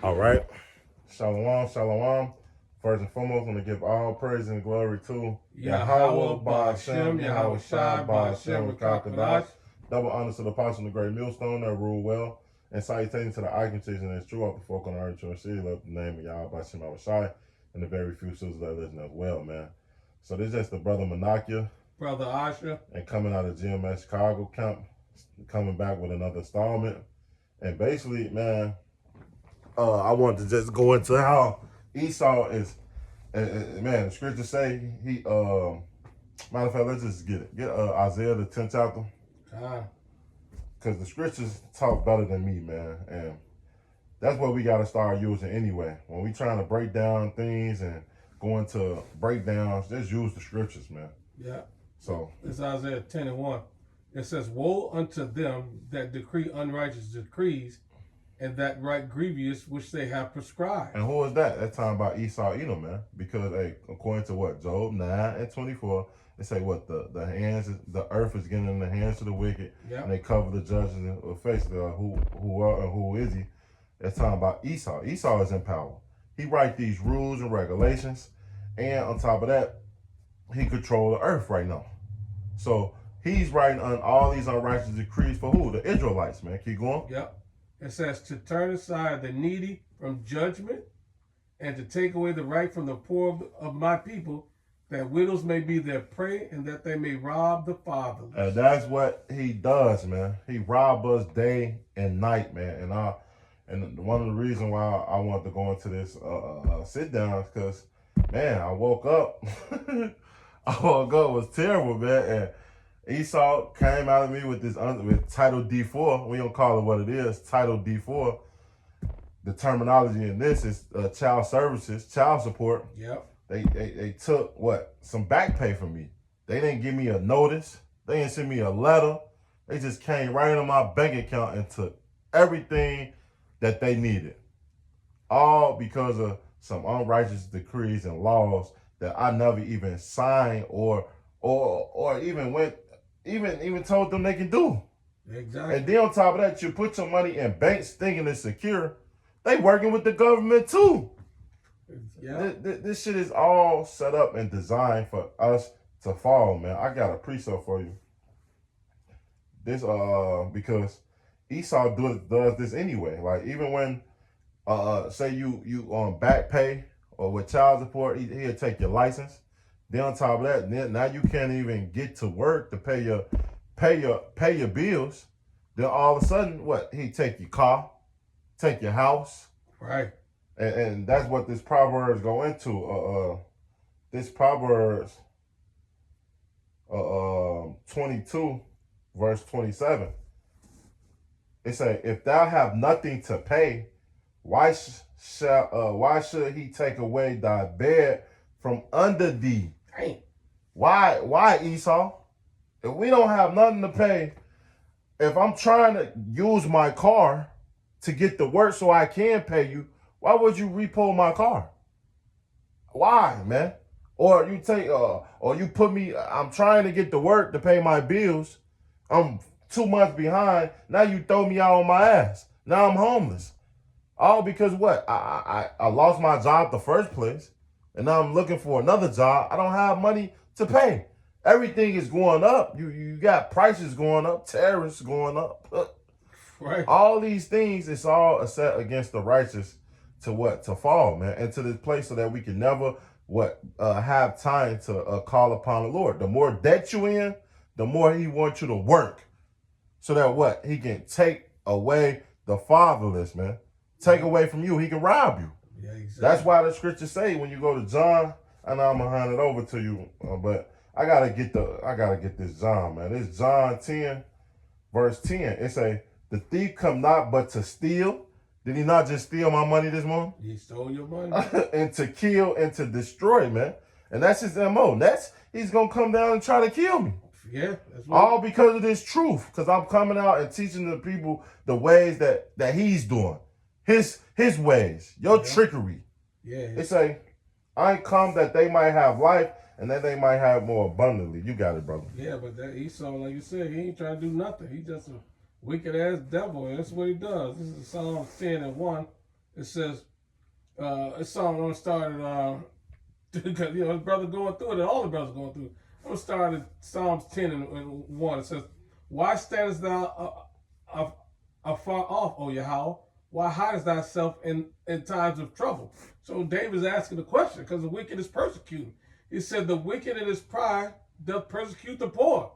All right. Shalom, shalom. First and foremost, I want to give all praise and glory to Yahweh, Ba'Shem, Ba'Shem, Yahweh Shai, Ba'Shem, Ba'Shem, Rakakadash. Rakakadash. Double honors to the apostle of the great millstone that rule well. And salutations to the icon chasing that's true of the folk on the earth, and city, love the name of Yahweh, Ba'Shem, Yahweh Shai, and the very few sisters that listen as well, man. So this is just the brother Manakia. Brother Asha. And coming out of GMS Chicago camp, coming back with another installment. And basically, man, I wanted to just go into how Esau is, man, the scriptures say he, matter of fact, let's just get it. Get Isaiah the 10th chapter. Because the scriptures talk better than me, man. And that's what we got to start using anyway. When we trying to break down things and go into breakdowns, just use the scriptures, man. Yeah. So it's Isaiah 10:1. It says, "Woe unto them that decree unrighteous decrees, and that write grievous which they have prescribed." And who is that? That's talking about Esau, Edom, man. Because according to what Job 9:24, they say what the earth is getting in the hands of the wicked, and they cover the judges with face. Who is he? That's talking about Esau. Esau is in power. He write these rules and regulations, and on top of that, he control the earth right now. So he's writing on all these unrighteous decrees for who? The Israelites, man. Keep going. Yep. It says to turn aside the needy from judgment, and to take away the right from the poor of my people, that widows may be their prey, and that they may rob the fatherless. And that's what he does, man. He rob us day and night, man. And one of the reasons why I wanted to go into this sit down is because, man, I woke up. It was terrible, man. And Esau came out of me with this with Title D4. We don't call it what it is. Title D4. The terminology in this is child services, child support. Yep. They took some back pay from me. They didn't give me a notice. They didn't send me a letter. They just came right into my bank account and took everything that they needed. All because of some unrighteous decrees and laws that I never even signed or even told them they can do. Exactly. And then on top of that, you put your money in banks thinking it's secure. They working with the government too. Yeah. This shit is all set up and designed for us to fall, man. I got a precept for you. This because Esau does this anyway. Like even when say you on back pay or with child support, he'll take your license. Then on top of that, now you can't even get to work to pay your bills. Then all of a sudden, he take your car, take your house, right? And that's what this Proverbs go into. This Proverbs 22, verse 27. It say, "If thou have nothing to pay, why should he take away thy bed from under thee?" Dang. Why, Esau? If we don't have nothing to pay, if I'm trying to use my car to get to work so I can pay you, why would you repo my car? Why, man? Or you take, or you put me, I'm trying to get to work to pay my bills. I'm 2 months behind. Now you throw me out on my ass. Now I'm homeless. All because what? I lost my job the first place. And now I'm looking for another job. I don't have money to pay. Everything is going up. You got prices going up, tariffs going up. Right. All these things, it's all a set against the righteous to fall, man. And to this place so that we can never have time to call upon the Lord. The more debt you in, the more he wants you to work. So that he can take away the fatherless, man. Take away from you. He can rob you. Yeah, exactly. That's why the scriptures say when you go to John, and I'm gonna hand it over to you, but I gotta get this John, man. This John 10, verse 10. It say, "The thief come not but to steal." Did he not just steal my money this morning? He stole your money. And to kill and to destroy, man. And that's his MO. He's gonna come down and try to kill me. Yeah. That's all because of this truth. Because I'm coming out and teaching the people the ways that he's doing. His ways, your trickery. Yeah. It say, "I come that they might have life and that they might have more abundantly." You got it, brother. Yeah, but that Esau, like you said, he ain't trying to do nothing. He just a wicked ass devil, and that's what he does. This is Psalm 10:1. It says, it's song I'm started because his brother going through it, and all the brothers going through it. I'm gonna start at Psalms 10 and 1. It says, "Why standest thou afar off, O Yahweh? Why hidest thyself in times of trouble?" So David's asking the question because the wicked is persecuting. He said, "The wicked in his pride doth persecute the poor.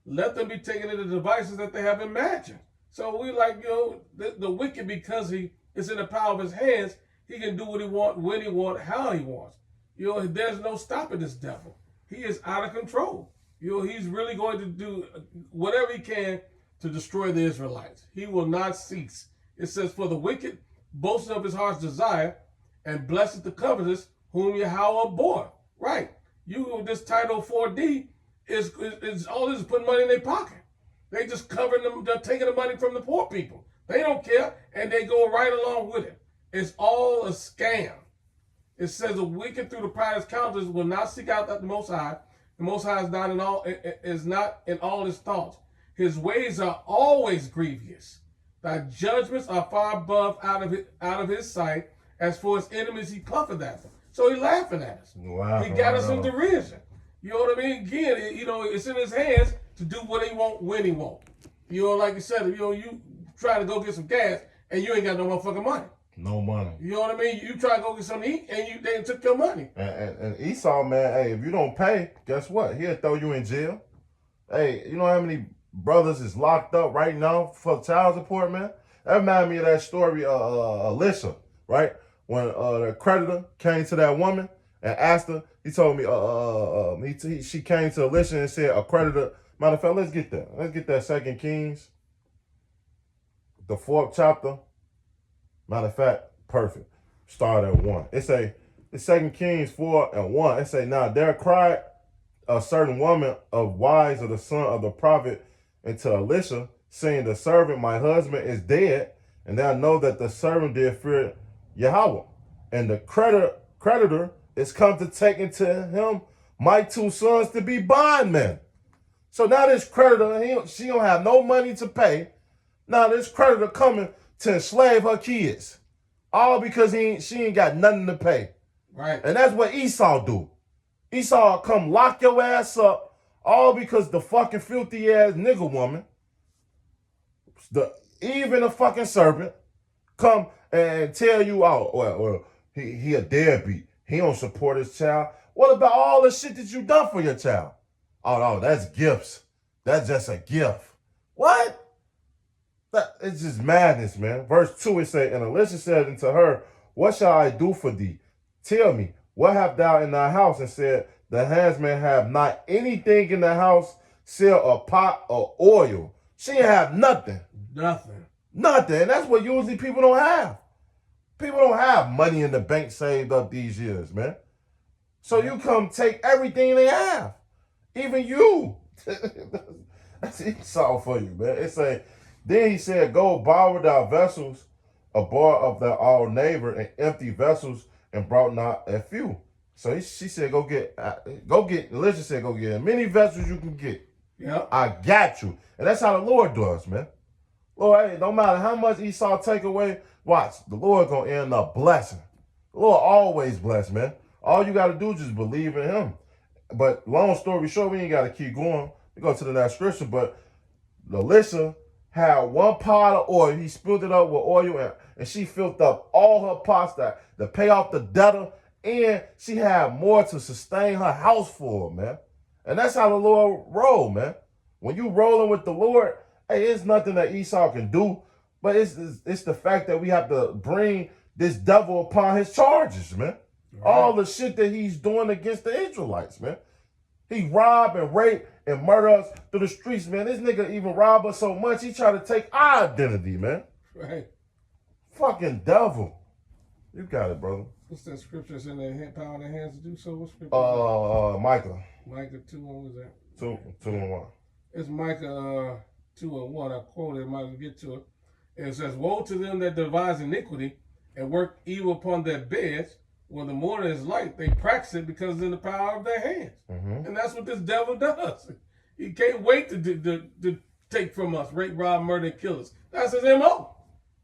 Let them be taken into devices that they have imagined." So we the wicked, because he is in the power of his hands, he can do what he wants, when he wants, how he wants. There's no stopping this devil. He is out of control. He's really going to do whatever he can to destroy the Israelites. He will not cease. It says, "For the wicked boasts of his heart's desire, and blessed the covetous, whom Yahweh abhor." Right. This Title 4D is all this is putting money in their pocket. They just covering them. They're taking the money from the poor people. They don't care, and they go right along with it. It's all a scam. It says, "The wicked through the pride of his countenance will not seek out the Most High. The Most High is not in all his thoughts. His ways are always grievous. Thy judgments are far above out of his sight. As for his enemies, he puffeth at them." So he's laughing at us. Wow, he got us in derision. You know what I mean? Again, it's in his hands to do what he want when he want. Like you said, you try to go get some gas and you ain't got no motherfucking money. No money. You know what I mean? You try to go get something to eat and they took your money. And Esau, man, hey, if you don't pay, guess what? He'll throw you in jail. Hey, you know how many brothers is locked up right now for child support, man? That reminded me of that story, Alyssa, right? When the creditor came to that woman and asked her, he told me, she came to Alyssa and said, a creditor, matter of fact, let's get that. Let's get that 2 Kings, the 4th chapter. Matter of fact, perfect. Start at 1. It say, the 2 Kings 4 and 1. It say, "Now there cried a certain woman of wives of the son of the prophet unto Elisha, saying, the servant, my husband, is dead, and thou know that the servant did fear Yahweh. And the creditor is come to take into him my 2 sons to be bondmen." So now this creditor, she don't have no money to pay. Now this creditor coming to enslave her kids. All because she ain't got nothing to pay. Right. And that's what Esau do. Esau come lock your ass up, all because the fucking filthy ass nigga woman, even the fucking serpent, come and tell you, oh, well, he a deadbeat. He don't support his child. What about all the shit that you done for your child? Oh, no, that's gifts. That's just a gift. What? It's just madness, man. Verse 2, it says, "And Elisha said unto her, What shall I do for thee? Tell me, what hast thou in thy house?" And said, "The handsman have not anything in the house, save a pot of oil." She ain't have nothing. Nothing. And that's what usually people don't have. People don't have money in the bank saved up these years, man. So you come take everything they have. Even you. That's Esau for you, man. It say, "Then he said, Go borrow thy vessels, a bar of thy all neighbor, and empty vessels, and brought not a few." So she said, Elisha said, "Go get as many vessels you can get." Yeah. I got you. And that's how the Lord does, man. Lord, hey, no matter how much Esau take away, watch, the Lord gonna end up blessing. The Lord always bless, man. All you gotta do is just believe in him. But long story short, we ain't gotta keep going. We go to the next scripture, but Elisha had 1 pot of oil. He spilled it up with oil, and she filled up all her pots to pay off the debtor, and she had more to sustain her house for, man. And that's how the Lord roll, man. When you rolling with the Lord, hey, it's nothing that Esau can do, but it's the fact that we have to bring this devil upon his charges, man. Right. All the shit that he's doing against the Israelites, man. He rob and rape and murder us through the streets, man. This nigga even rob us so much, he try to take our identity, man. Right. Fucking devil. You got it, brother. What's that scripture that's in their power in their hands to do so? What scripture? Micah. Micah 2, what was that? 2 and 1. It's Micah 2 and 1. I quoted, might as well get to it. And it says, "Woe to them that devise iniquity and work evil upon their beds. When the morning is light, they practice it because it's in the power of their hands." Mm-hmm. And that's what this devil does. He can't wait to take from us, rape, rob, murder, and kill us. That's his MO.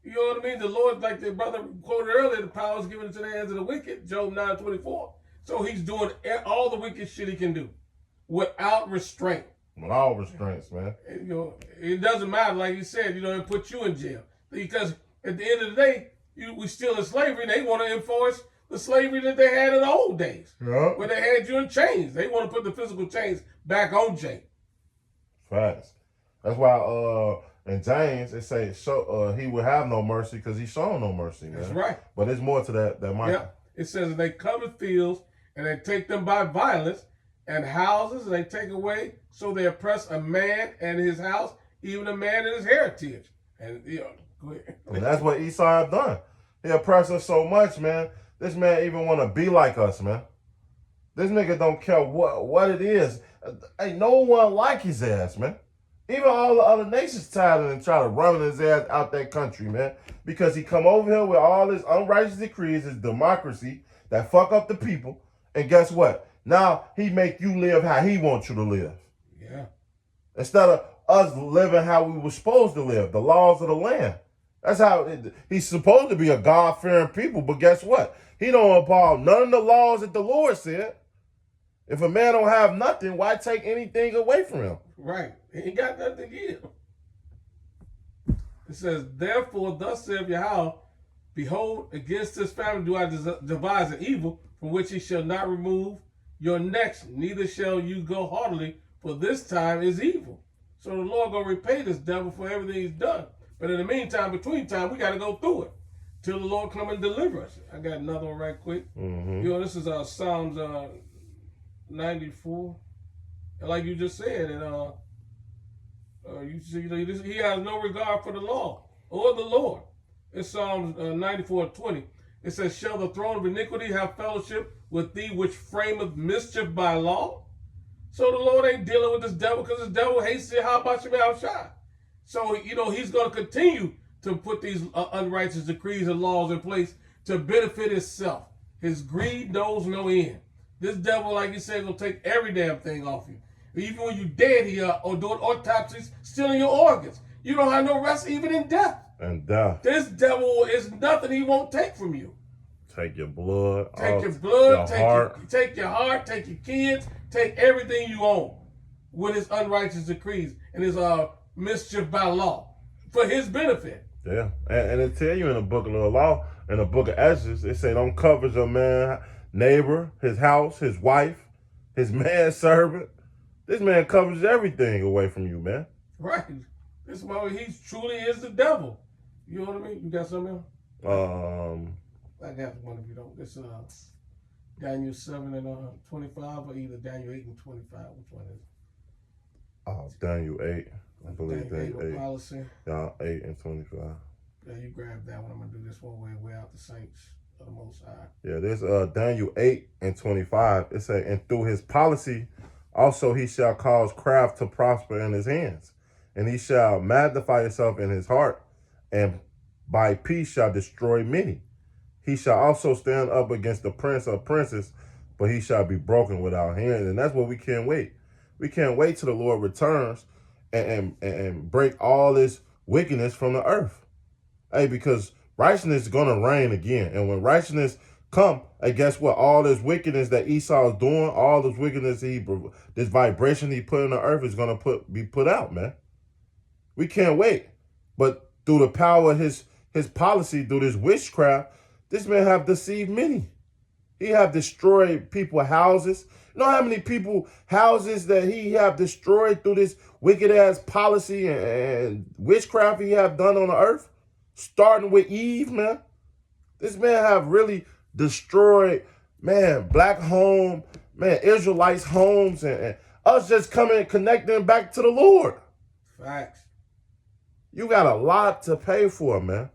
You know what I mean? The Lord, like the brother quoted earlier, the power is given into the hands of the wicked, Job 9:24. So he's doing all the wicked shit he can do without restraint. With all restraints, man. You know, it doesn't matter, like you said, you know, it puts you in jail. Because at the end of the day, we still in slavery. They want to enforce the slavery that they had in the old days. Yeah. Where they had you in chains. They want to put the physical chains back on Jake. Facts. That's why in James it say he will have no mercy because he's shown no mercy, man. That's right. But there's more to that Michael. Yeah. It says that they cover fields and they take them by violence, and houses and they take away, so they oppress a man and his house, even a man and his heritage. And you know, go ahead. And that's what Esau have done. He oppressed us so much, man. This man even want to be like us, man. This nigga don't care what it is. Ain't no one like his ass, man. Even all the other nations tired of him try to run his ass out that country, man. Because he come over here with all his unrighteous decrees, his democracy that fuck up the people. And guess what? Now he make you live how he wants you to live. Yeah. Instead of us living how we were supposed to live, the laws of the land. That's how he's supposed to be a God-fearing people. But guess what? He don't apply none of the laws that the Lord said. If a man don't have nothing, why take anything away from him? Right. He ain't got nothing to give. It says, therefore, thus saith Yahweh, behold, against this family do I devise an evil, from which he shall not remove your necks, neither shall you go heartily, for this time is evil. So the Lord gonna repay this devil for everything he's done. But in the meantime, between time, we got to go through it till the Lord come and deliver us. I got another one right quick. Mm-hmm. You know, this is Psalms 94. And like you just said, and you see, he has no regard for the law or the Lord. It's Psalms 94:20. It says, shall the throne of iniquity have fellowship with thee, which frameth mischief by law? So the Lord ain't dealing with this devil because this devil hates it. How about you outside? So, you know, he's going to continue to put these unrighteous decrees and laws in place to benefit himself. His greed knows no end. This devil, like you said, will take every damn thing off you. Even when you're dead, he or doing autopsies, stealing your organs. You don't have no rest even in death. And death. This devil is nothing he won't take from you. Take your blood. Take your blood, your heart. take your heart, take your kids, take everything you own with his unrighteous decrees and his mischief by law for his benefit. Yeah. And it tell you in the book of the law, in the book of Exodus, it say don't cover your man, neighbor, his house, his wife, his manservant. This man covers everything away from you, man. Right. This man, he truly is the devil. You know what I mean? You got something else? I got one if you don't. It's Daniel 7 and 25, or either Daniel 8 and 25. Which one is it? Daniel 8. I believe Daniel 8. Policy. Yeah, 8 and 25. Yeah, you grab that one. I'm gonna do this one way out the saints of the Most High. Yeah, there's Daniel 8 and 25. It say, and through his policy also he shall cause craft to prosper in his hands, and he shall magnify himself in his heart, and by peace shall destroy many. He shall also stand up against the prince of princes, but he shall be broken without hands. And that's what we can't wait. We can't wait till the Lord returns and break all this wickedness from the earth. Hey, because righteousness is going to reign again. And when righteousness come, hey, guess what? All this wickedness that Esau is doing, all this wickedness, this vibration he put in the earth is going to be put out, man. We can't wait. But through the power of his policy, through this witchcraft, this man have deceived many. He have destroyed people's houses. You know how many people houses that he have destroyed through this wicked ass policy and witchcraft he have done on the earth? Starting with Eve, man. This man have really destroyed, man, black home, man, Israelites' homes, and us just coming and connecting back to the Lord. Facts. You got a lot to pay for, man.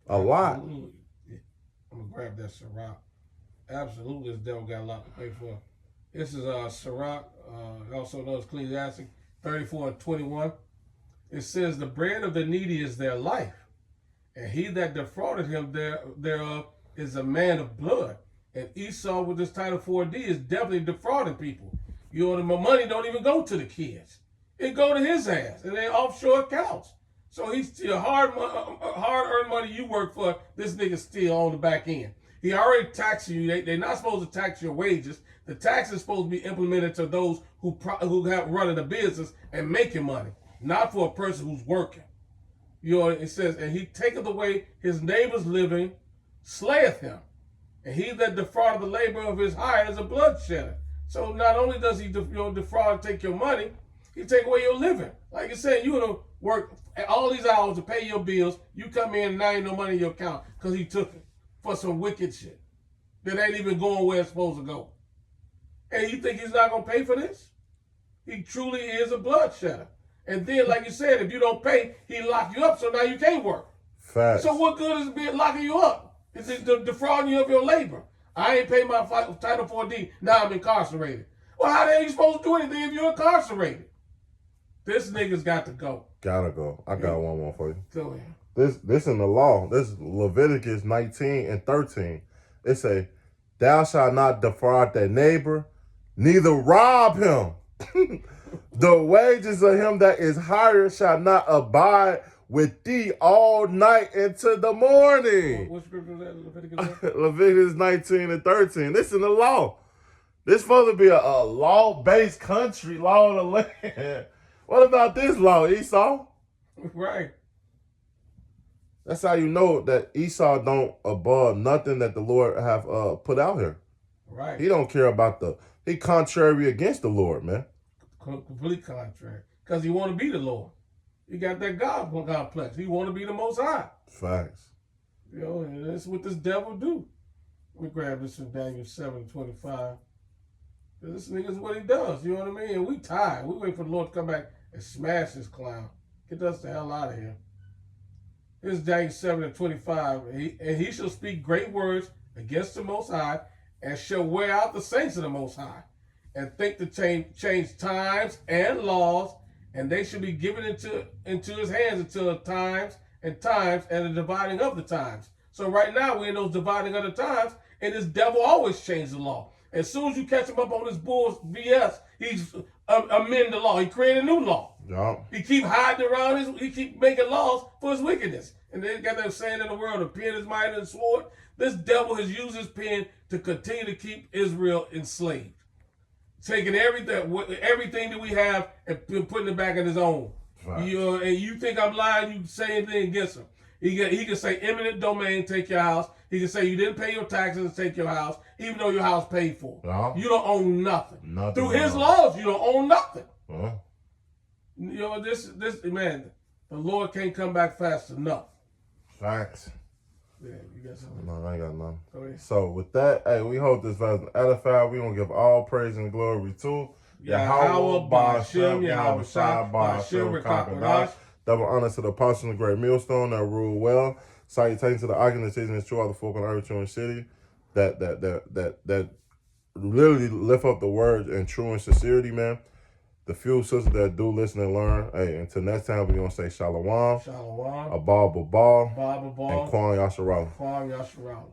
A lot. Absolutely. I'm going to grab that Sirach. Absolutely, this devil got a lot to pay for. This is Sirach, also known as Ecclesiastes 34 and 21. It says, the bread of the needy is their life, and he that defrauded him thereof is a man of blood. And Esau with this title 4D is definitely defrauding people. You know, the money don't even go to the kids. It go to his ass, and they offshore accounts. So he's still hard-earned money you work for. This nigga still on the back end. He already taxing you. They're not supposed to tax your wages. The tax is supposed to be implemented to those who have running a business and making money, not for a person who's working. You know, it says, and he taketh away his neighbor's living, slayeth him. And he that defrauded the labor of his hire is a bloodshedder. So not only does he defraud and take your money, he take away your living. Like you said, you gonna work all these hours to pay your bills. You come in and now ain't no money in your account because he took it for some wicked shit that ain't even going where it's supposed to go. And you think he's not gonna pay for this? He truly is a bloodshedder. And then, like you said, if you don't pay, he lock you up, so now you can't work. Facts. So what good is it being locking you up? It's defrauding you of your labor. I ain't paid my Title 4D, now I'm incarcerated. Well, how the hell are you supposed to do anything if you're incarcerated? This nigga's got to go. Gotta go. I got one more for you. Go ahead. This in the law. This is Leviticus 19 and 13. It say, thou shalt not defraud thy neighbor, neither rob him. The wages of him that is hired shall not abide with thee all night into the morning. What scripture is that? Leviticus? Leviticus 19 and 13. This in the law. This supposed to be a law-based country, law of the land. What about this law, Esau? Right. That's how you know that Esau don't above nothing that the Lord have put out here. Right. He don't care about he contrary against the Lord, man. Complete contrary. Because he want to be the Lord. He got that God complex. He want to be the Most High. Facts. You know, and that's what this devil do. Let me grab this from Daniel 7:25. This nigga's what he does. You know what I mean? And we tired. We wait for the Lord to come back and smash this clown. Get us the hell out of here. This is Daniel 7:25. And he shall speak great words against the Most High, and shall wear out the saints of the Most High, and think to change times and laws, and they shall be given into his hands until times and the dividing of the times. So right now we're in those dividing of the times, and this devil always changes the law. As soon as you catch him up on this bull's BS, he's amend the law. He create a new law. Yeah. He keep hiding around he keep making laws for his wickedness. And they got that saying in the world, the pen is mightier than the sword. This devil has used his pen to continue to keep Israel enslaved. Taking everything that we have and putting it back in his own. Right. And you think I'm lying, you say anything against him. He can say eminent domain, take your house. He can say you didn't pay your taxes, take your house, even though your house paid for. Yeah. You don't own nothing. Through his laws, you don't own nothing. You know, this man, the Lord can't come back fast enough. Facts. Yeah, you got something? No, I ain't got nothing. Okay. So with that, hey, we hope this was edified. We gonna give all praise and glory to Yahweh, Ba'ashem, Yahweh Shai, Ba'ashem, Kakadash. Double honor to the apostle of the great millstone that rule well. Salutations to the organization that's true all the folk on earth, true in city, that literally lift up the word in true and sincerity, man. The few sisters that do listen and learn. Hey, until next time, we're going to say Shalom. Shalom. Abal Babal. Babal. And Kwan Yasharala. Kwan Yasharala.